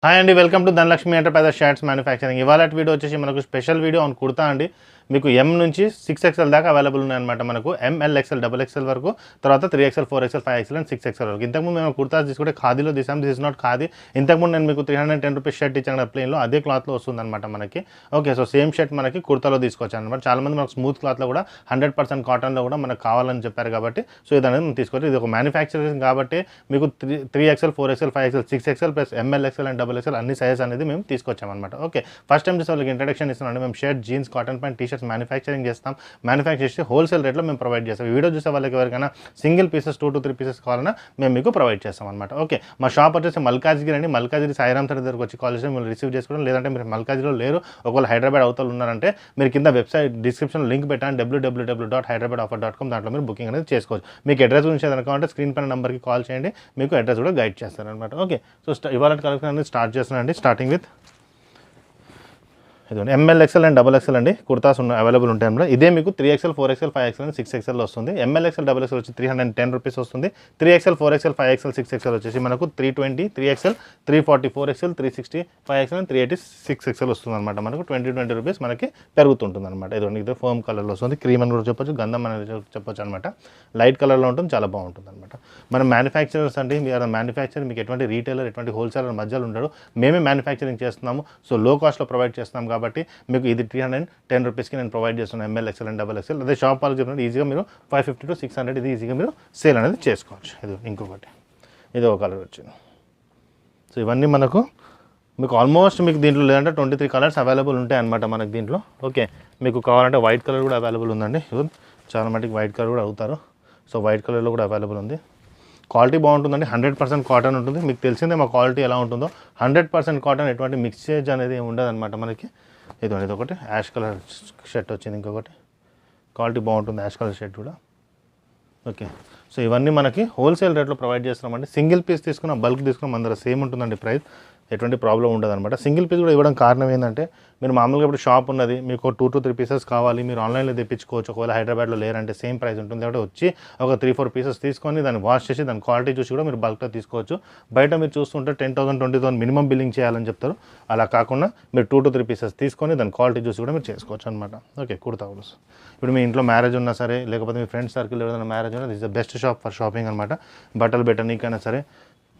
Hi అండి, welcome to Dhanalakshmi enterprises shirts manufacturing. ఇవాళ video వచ్చేసి మనకు స్పెషల్ వీడియో ఆన్ కుర్తా అండి. మీకు ఎం నుంచి 6XL దాకా అవైలబుల్ ఉన్నాయన్నమాట. మనకు ఎంఎల్ ఎక్స్ఎల్ డబుల్ ఎక్స్ఎల్ వరకు, తర్వాత 3XL 4XL 5XL and 6XL వరకు. ఇంతకుముందు మేము కుర్తాస్ తీసుకుంటే ఖాదీలో తీసాం. This is not khadi. ఇంతకుముందు నేను మీకు 310 రూపీస్ షర్ట్ ఇచ్చాను కదా ప్లేన్లో, అదే క్లాత్లో వస్తుందన్నమాట మనకి. ఓకే, సో సేమ్ షర్ట్ మనకి కుర్తాలో తీసుకొచ్చాను అనమాట. చాలామంది మనకు స్మూత్ క్లాత్లో కూడా 100% కాటన్లో కూడా మనకు కావాలని చెప్పారు కాబట్టి సో ఇది అనేది మనం తీసుకోవచ్చు. ఇది ఒక మ్యానుఫ్యాక్చరింగ్ కాబట్టి మీకు 3XL 4XL 5XL 6XL plus ML XL and double XL అన్ని సైజెస్ అనేది మేము తీసుకొచ్చామన్నమాట. ఓకే, ఫస్ట్ టైం చేసే వాళ్ళకి ఇంట్రడక్షన్ ఇస్తున్నాను. మేము shirt, jeans, cotton pant, T shirts manufacturing చేస్తాం. మ్యానుఫ్యాక్చర్ చేసి హోల్సేల్ రేట్లో మేము ప్రొవైడ్ చేస్తాం. వీడియో చూసే వాళ్ళకి ఎవరికైనా సింగిల్ పీసెస్ 2 to 3 పీసెస్ కావాలన్నా మేము మీకు ప్రొవైడ్ చేస్తాం అనమాట. ఓకే, మా షాప్ వచ్చేసి మల్కాజ్గిరి అండి. మల్కాజ్గిరి సాయిరామ్ సార్ దగ్గరకు వచ్చి కాల్ చేసి మీరు రిసీవ్ చేసుకోవడం, లేదంటే మీరు మల్కాజ్గిరిలో లేరు, ఒకవేళ హైదరాబాద్ అవతల ఉన్నారంటే మీరు కింద వెబ్సైట్ డిస్క్రిప్షన్లో లింక్ పెట్టాను www.hyderabadoffer.com. దాంట్లో మీరు బుకింగ్ అనేది చేసుకోవచ్చు. మీకు అడ్రస్ గురించి ఏదైనా కావాలంటే స్క్రీన్ పైన నెంబర్కి కాల్ చేయండి, మీకు అడ్రస్ కూడా గైడ్ చేస్తారనమాట. ఓకే, సో ఇవాళ కలెక్షన్ అనేది స్టార్ట్ చేస్తున్నానండి. స్టార్టింగ్ విత్ ఇది ML XL and double XL అండి కుర్తాస్ అవైలబుల్ ఉంటాయి అన్నమాట. ఇదే మీకు 3XL 4XL 5XL and 6XL వస్తుంది. ఎంఎల్ ఎక్స్ఎల్ డబుల్ ఎక్స్ఎల్ వచ్చి 310 రూపీస్ వస్తుంది. 3XL 4XL 5XL 6XL వచ్చేసి మనకు 320, 3XL 340, 4XL 360, 5XL and 380, 6XL వస్తుంది అనమాట. మనకు 20 రూపీస్ మనకి పెరుగుతుంటుంది అనమాట. ఇది ఫోమ్ కలర్లో వస్తుంది. క్రీమ్ అని కూడా చెప్పొచ్చు, గంధం అనేది చెప్పొచ్చు అనమాట. లైట్ కలర్లో ఉంటుంది, చాలా బాగుంటుంది అనమాట. మనం మ్యానుఫ్యాక్చరర్స్ అండి, మీరు మ్యానుఫ్యాక్చరింగ్ మీకు ఎటువంటి రీటైలర్ ఎటువంటి హోల్సేలర్ మధ్యలో ఉండడు. మేమే మ్యానుఫ్యాక్చరింగ్ చేస్తున్నాము. సో లో కాస్ట్లో ప్రొవైడ్ చేస్తున్నాం కాబట్టి మీకు ఇది 310 రూపీస్కి నేను ప్రొవైడ్ చేస్తున్నాను. ML XL and double XL. అదే షాప్ వాళ్ళకి చెప్పినట్టు ఈజీగా మీరు 550 to 600 ఇది ఈజీగా మీరు సేల్ అనేది చేసుకోవచ్చు. ఇది ఇంకొకటి, ఇది ఒక కలర్ వచ్చింది. సో ఇవన్నీ మీకు ఆల్మోస్ట్ మీకు దీంట్లో లేదంటే 23 కలర్స్ అవైలబుల్ ఉంటాయి అనమాట మనకి దీంట్లో. ఓకే, మీకు కావాలంటే వైట్ కలర్ కూడా అవైలబుల్ ఉందండి. చాలా మటుకు వైట్ కలర్ కూడా అవుతారు. సో వైట్ కలర్లో కూడా అవైలబుల్ ఉంది. క్వాలిటీ బాగుంటుందండి. 100% కాటన్ ఉంటుంది. మీకు తెలిసిందే మా క్వాలిటీ ఎలా ఉంటుందో. 100% కాటన్, ఎటువంటి మిక్సేజ్ అనేది ఉండదు అనమాట మనకి. ఇది ఒకటి యాష్ కలర్ షర్ట్ వచ్చింది. ఇంకొకటి క్వాలిటీ బాగుంటుంది యాష్ కలర్ షర్ట్ కూడా. ఓకే, సో ఇవన్నీ మనకి హోల్సేల్ రేట్లో ప్రొవైడ్ చేస్తున్నామండి. సింగిల్ పీస్ తీసుకున్న బల్క్ తీసుకున్న మన దగ్గర సేమ్ ఉంటుందండి ప్రైస్, ఎటువంటి ప్రాబ్లం ఉండదు అనమాట. సింగిల్ పీస్ కూడా ఇవ్వడం కారణం ఏంటంటే మీరు మామూలుగా ఇప్పుడు షాప్ ఉన్నది, మీకు 2 to 3 పీసెస్ కావాలి, మీరు ఆన్లైన్లో తెప్పించుకోవచ్చు. ఒకవేళ హైదరాబాద్లో లేరంటే సేమ్ ప్రైస్ ఉంటుంది కాబట్టి వచ్చి ఒక 3-4 పీసెస్ తీసుకొని దాన్ని వాష్ చేసి దాని క్వాలిటీ చూసి కూడా మీరు బల్క్లో తీసుకోవచ్చు. బయట మీరు చూస్తుంటే 10,000 20,000 మినిమం బిల్లింగ్ చేయాలని చెప్తారు. అలా కాకుండా మీరు 2 to 3 పీసెస్ తీసుకొని దాని క్వాలిటీ చూసి కూడా మీరు చేసుకోవచ్చు అనమాట. ఓకే, కుర్తా కూడా ఇప్పుడు మీ ఇంట్లో మ్యారేజ్ ఉన్నా సరే, లేకపోతే మీ ఫ్రెండ్స్ సర్కిల్ ఏదైనా మ్యారేజ్ ఉన్నా, this is the best shop for shopping అనమాట. బట్టలు పెట్టనీకైనా సరే,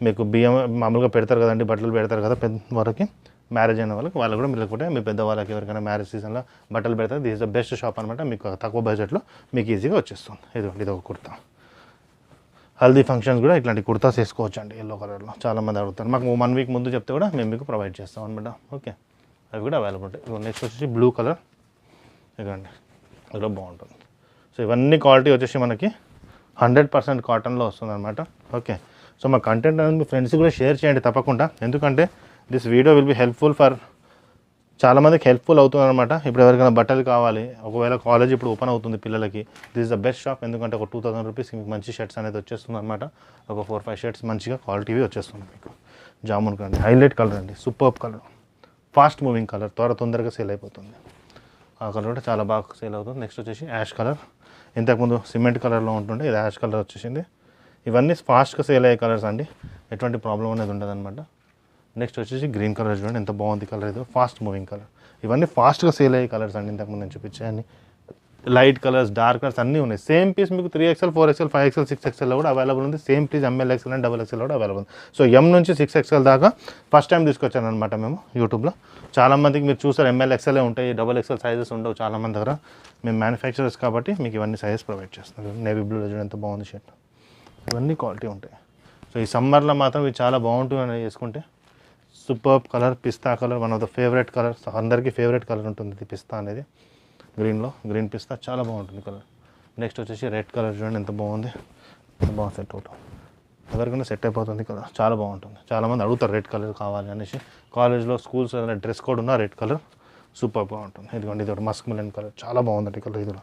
మీకు బియ్యం మామూలుగా పెడతారు కదండి, బట్టలు పెడతారు కదా పెద్ద వరకు మ్యారేజ్ అయిన వాళ్ళకి, వాళ్ళు కూడా మీరు లేకపోతే మీ పెద్దవాళ్ళకి ఎవరికైనా మ్యారేజ్ సీజన్లో బట్టలు పెడతారు. This is the best shop అనమాట. మీకు తక్కువ బడ్జెట్లో మీకు ఈజీగా వచ్చేస్తుంది. ఇది ఒక కుర్తా. హల్దీ ఫంక్షన్స్ కూడా ఇట్లాంటి కుర్తాస్ వేసుకోవచ్చు అండి. ఎల్లో కలర్లో చాలామంది అడుగుతారు. మాకు 1 week ముందు చెప్తే కూడా మేము మీకు ప్రొవైడ్ చేస్తాం అనమాట. ఓకే, అవి కూడా అవైలబుల్ ఉంటాయి. నెక్స్ట్ వచ్చేసి బ్లూ కలర్, ఇదండి, అది కూడా బాగుంటుంది. సో ఇవన్నీ క్వాలిటీ వచ్చేసి మనకి 100% కాటన్లో వస్తుంది అనమాట. ఓకే, సో మా కంటెంట్ అనేది మీ ఫ్రెండ్స్ కూడా షేర్ చేయండి తప్పకుండా. ఎందుకంటే this video will be helpful for చాలామందికి హెల్ప్ఫుల్ అవుతుంది అనమాట. ఇప్పుడు ఎవరికైనా బట్టలు కావాలి, ఒకవేళ కాలేజ్ ఇప్పుడు ఓపెన్ అవుతుంది పిల్లలకి, this is the best shop. ఎందుకంటే ఒక 2,000 రూపీస్ మీకు మంచి షర్ట్స్ అనేది వచ్చేస్తుంది అనమాట. ఒక 4-5 షర్ట్స్ మంచిగా క్వాలిటీవి వచ్చేస్తుంది మీకు. జామున్ కలర్, హైలైట్ కలర్ అండి, superb colour, fast moving colour, తొందరగా సేల్ అయిపోతుంది. ఆ కలర్ కూడా చాలా బాగా సేల్ అవుతుంది. నెక్స్ట్ వచ్చేసి యాష్ కలర్, ఇంతకుముందు సిమెంట్ కలర్లో ఉంటుండే, ఇది యాష్ కలర్ వచ్చేసింది. ఇవన్నీ ఫాస్ట్గా సేల్ అయ్యే కలర్స్ అండి, ఎటువంటి ప్రాబ్లం అనేది ఉండదు అనమాట. నెక్స్ట్ వచ్చేసి గ్రీన్ కలర్ చూడండి, ఎంత బాగుంది కలర్, ఇది ఫాస్ట్ మూవింగ్ కలర్. ఇవన్నీ ఫాస్ట్గా సేల్ అయ్యే కలర్స్ అండి. ఇంతకుముందు నేను చూపించాను లైట్ కలర్స్, డార్క్ కలర్స్ అన్నీ ఉన్నాయి. సేమ్ పీస్ మీకు 3XL 4XL 5XL 6XL కూడా అవైలబుల్ ఉంది. Same piece ML XL and double XL కూడా అవైలబుల్ ఉంది. సో ఎం నుంచి 6XL దాకా ఫస్ట్ టైం తీసుకొచ్చాను అనమాట మేము యూట్యూబ్లో. చాలామందికి మీరు చూసారు ఎంఎల్ ఎక్స్ఎల్ఏ ఉంటాయి, డబుల్ ఎక్స్ఎల్ సైజెస్ ఉండవు చాలామంది దగ్గర. మేము మ్యానుఫ్యాక్చరర్స్ కాబట్టి మీకు ఇవన్నీ సైజెస్ ప్రొవైడ్ చేస్తున్నాం. నేవీ బ్లూలో చూడండి ఎంత బాగుంది షర్ట్, ఇవన్నీ క్వాలిటీ ఉంటాయి. సో ఈ సమ్మర్లో మాత్రం ఇవి చాలా బాగుంటుంది వేసుకుంటే. సూపర్బ్ కలర్, పిస్తా colour, one of the favourite colour. అందరికీ ఫేవరెట్ కలర్ ఉంటుంది ఇది పిస్తా అనేది. గ్రీన్లో గ్రీన్ పిస్తా చాలా బాగుంటుంది కలర్. నెక్స్ట్ వచ్చేసి రెడ్ కలర్ చూడండి ఎంత బాగుంది, బాగా సెట్ అవుతుంది, ఎవరికైనా సెట్ అయిపోతుంది కలర్, చాలా బాగుంటుంది. చాలామంది అడుగుతారు రెడ్ కలర్ కావాలి అనేసి. కాలేజ్లో, స్కూల్స్ ఏదైనా డ్రెస్ కోడ్ ఉన్న రెడ్ కలర్ సూపర్గా ఉంటుంది. ఇదిగోండి, ఇది ఒకటి మస్క్ మిలన్ కలర్, చాలా బాగుందండి కలర్, ఇది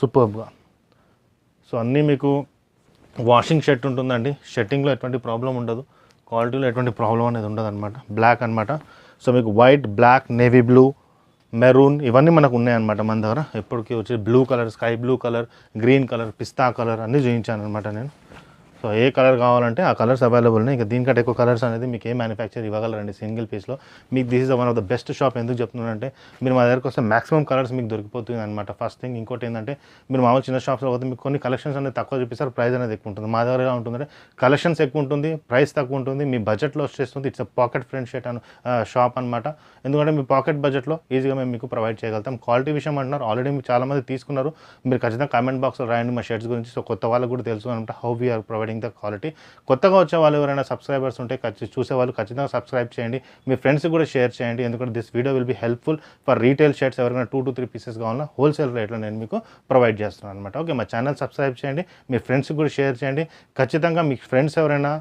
సూపర్గా. సో అన్నీ మీకు వాషింగ్ షర్ట్ ఉంటుందండి. షర్టింగ్లో ఎటువంటి ప్రాబ్లం ఉండదు, క్వాలిటీలో ఎటువంటి ప్రాబ్లం అనేది ఉండదు అనమాట. బ్లాక్ అనమాట. సో మీకు white, black, navy blue, maroon ఇవన్నీ మనకు ఉన్నాయన్నమాట మన దగ్గర. ఎప్పటికీ వచ్చి blue colour, sky blue colour, green colour, పిస్తా కలర్ అన్నీ చూపించాను అనమాట నేను. సో సో ఏ కలర్ కావాలంటే ఆ కలర్స్ అవైలబుల్ ఉన్నాయి. ఇంకా దీనికంటే ఎక్కువ కలర్స్ అనేది మీకు ఏ మ్యానుఫ్యాక్చర్ ఇవ్వగలరండి సింగిల్ పీస్లో. మీకు this is one of the best shop. ఎందుకు చెప్తున్నానంటే మీరు మా దగ్గరకు వస్తే మాక్సిమం కలర్స్ మీకు దొరికిపోతుంది అనమాట ఫస్ట్ థింగ్. ఇంకోటి ఏంటంటే మీరు మామూలు చిన్న షాప్స్లో పోతే మీకు కొన్ని కలెక్షన్స్ అనేది తక్కువ చూపిస్తారు, ప్రైస్ అనేది ఎక్కువ ఉంటుంది. మా దగ్గర ఎలా ఉంటుందంటే కలెక్షన్స్ ఎక్కువ ఉంటుంది, ప్రైస్ తక్కువ ఉంటుంది, మీ బడ్జెట్లో వచ్చేస్తుంది. ఇట్స్ పాకెట్ ఫ్రెండ్ షాప్ అనమాట. ఎందుకంటే మీ పాకెట్ బడ్జెట్లో ఈజీగా మేము మీకు ప్రొవైడ్ చేయగలుగుతాం. క్వాలిటీ విషయం అంటున్నారు, ఆల్రెడీ మీరు చాలామంది తీసుకున్నారు. మీరు ఖచ్చితంగా కామెంట్ బాక్స్లో రాయండి మా షర్ట్స్ గురించి. సో కొత్త వాళ్ళకు కూడా తెలుసు అనమాట how we are providing the quality. కొత్తగా వచ్చే వాళ్ళు ఎవరైనా సబ్స్క్రైబర్స్ ఉంటే చూసేవాళ్ళు ఖచ్చితంగా సబ్స్క్రైబ్ చేయండి, మీ ఫ్రెండ్స్కి కూడా షేర్ చేయండి. ఎందుకంటే this video will be helpful for retail shirts. ఎవరైనా 2 to 3 పీసెస్ కావాలన్నా హోల్సేల్ రేట్లో నేను మీకు ప్రొవైడ్ చేస్తున్నాను అనమాట. ఓకే, మా ఛానల్ సబ్స్క్రైబ్ చేయండి, మీ ఫ్రెండ్స్కి కూడా షేర్ చేయండి. ఖచ్చితంగా మీ ఫ్రెండ్స్ ఎవరైనా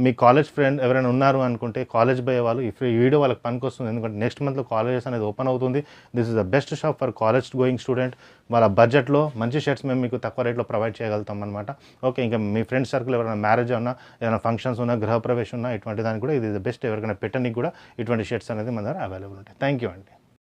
మీ కాలేజ్ ఫ్రెండ్ ఎవరైనా ఉన్నారు అనుకుంటే కాలేజ్ పోయే వాళ్ళు ఈ వీడియో వాళ్ళకి పనికొస్తుంది. ఎందుకంటే నెక్స్ట్ మంత్లో కాలేజెస్ అనేది ఓపెన్ అవుతుంది. This is the best shop for college going student. వాళ్ళ బడ్జెట్లో మంచి షర్ట్స్ మేము మీకు తక్కువ రేట్లో ప్రొవైడ్ చేయగలుగుతాం అనమాట. ఓకే, ఇంకా మీ ఫ్రెండ్స్ సర్కిల్ ఎవరైనా మ్యారేజ్ ఉన్నా, ఏదైనా ఫంక్షన్స్ ఉన్నా, గృహప్రవేశం ఉన్నా, ఇటువంటి దానికి కూడా ఇది ద బెస్ట్. ఎవరికైనా పెట్టడానికి కూడా ఇటువంటి షర్ట్స్ అనేది మన దగ్గర అవైలబుల్ ఉంటాయి. థ్యాంక్ యూ అండి.